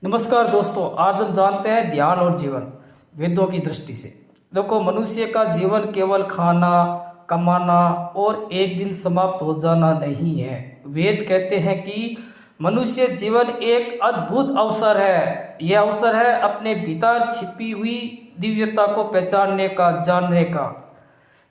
नमस्कार दोस्तों, आज हम जानते हैं ध्यान और जीवन वेदों की दृष्टि से। देखो, मनुष्य का जीवन केवल खाना, कमाना और एक दिन समाप्त हो जाना नहीं है। वेद कहते हैं कि मनुष्य जीवन एक अद्भुत अवसर है। यह अवसर है अपने भीतर छिपी हुई दिव्यता को पहचानने का, जानने का।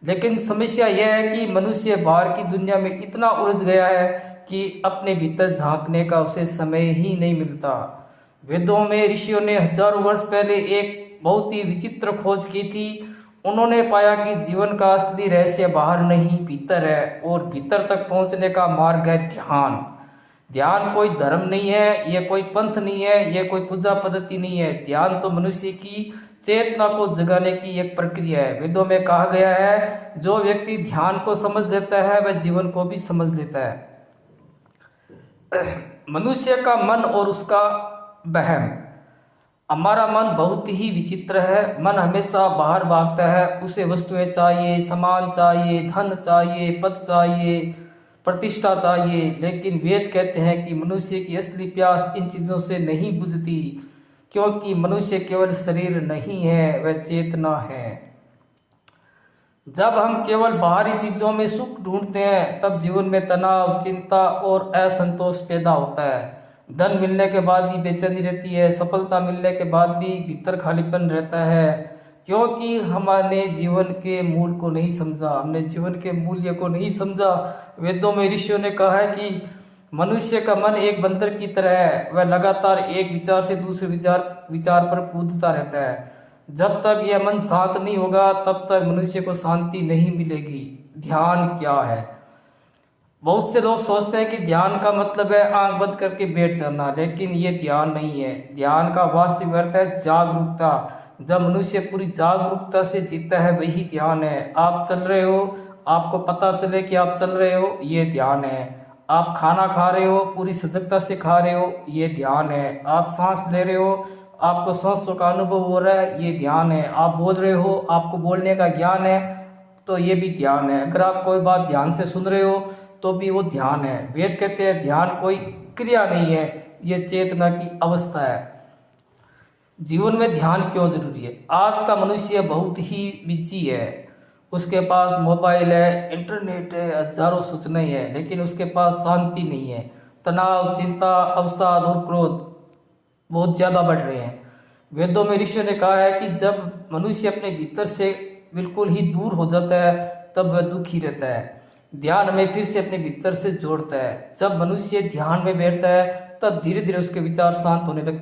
लेकिन समस्या यह है कि मनुष्य बाहर की दुनिया में इतना उलझ गया है कि अपने भीतर झांकने का उसे समय ही नहीं मिलता। वेदों में ऋषियों ने हजारों वर्ष पहले एक बहुत ही विचित्र खोज की थी। उन्होंने पाया कि जीवन का असली रहस्य बाहर नहीं, भीतर है, और भीतर तक पहुंचने का मार्ग है ध्यान। ध्यान कोई धर्म नहीं है, यह कोई पंथ नहीं है, यह कोई पूजा पद्धति नहीं है। ध्यान तो मनुष्य की चेतना को जगाने की एक प्रक्रिया है। वेदों में कहा गया है, जो व्यक्ति ध्यान को समझ लेता है वह जीवन को भी समझ लेता है। मनुष्य का मन और उसका वहम। हमारा मन बहुत ही विचित्र है। मन हमेशा बाहर भागता है। उसे वस्तुएं चाहिए, सामान चाहिए, धन चाहिए, पद चाहिए, प्रतिष्ठा चाहिए। लेकिन वेद कहते हैं कि मनुष्य की असली प्यास इन चीजों से नहीं बुझती, क्योंकि मनुष्य केवल शरीर नहीं है, वह चेतना है। जब हम केवल बाहरी चीजों में सुख ढूंढते हैं, तब जीवन में तनाव, चिंता और असंतोष पैदा होता है। धन मिलने के बाद भी बेचैनी रहती है, सफलता मिलने के बाद भी भीतर खालीपन रहता है, क्योंकि हमने जीवन के मूल को नहीं समझा, हमने जीवन के मूल्य को नहीं समझा। वेदों में ऋषियों ने कहा है कि मनुष्य का मन एक बंदर की तरह है। वह लगातार एक विचार से दूसरे विचार पर कूदता रहता है। जब तक यह मन शांत नहीं होगा, तब तक मनुष्य को शांति नहीं मिलेगी। ध्यान क्या है? बहुत से लोग सोचते हैं कि ध्यान का मतलब है आंख बंद करके बैठ जाना, लेकिन ये ध्यान नहीं है। ध्यान का वास्तविक अर्थ है जागरूकता। जब मनुष्य पूरी जागरूकता से जीता है, वही ध्यान है। आप चल रहे हो, आपको पता चले कि आप चल रहे हो, ये ध्यान है। आप खाना खा रहे हो, पूरी सजगता से खा रहे हो, ये ध्यान है। आप सांस ले रहे हो, आपको सांसों का अनुभव हो रहा है, ये ध्यान है। आप बोल रहे हो, आपको बोलने का ज्ञान है, तो ये भी ध्यान है। अगर आप कोई बात ध्यान से सुन रहे हो, तो भी वो ध्यान है। वेद कहते हैं ध्यान कोई क्रिया नहीं है, ये चेतना की अवस्था है। जीवन में ध्यान क्यों जरूरी है? आज का मनुष्य बहुत ही बिजी है। उसके पास मोबाइल है, इंटरनेट है, हजारों सूचनाएं हैं, लेकिन उसके पास शांति नहीं है। तनाव, चिंता, अवसाद और क्रोध बहुत ज्यादा बढ़ रहे हैं। वेदों में ऋषियों ने कहा है कि जब मनुष्य अपने भीतर से बिल्कुल ही दूर हो जाता है, तब वह दुखी रहता है। ध्यान में फिर से अपने भीतर से जोड़ता है। जब मनुष्य ध्यान में बैठता है, तब धीरे धीरे उसके विचार शांत होने लगते हैं।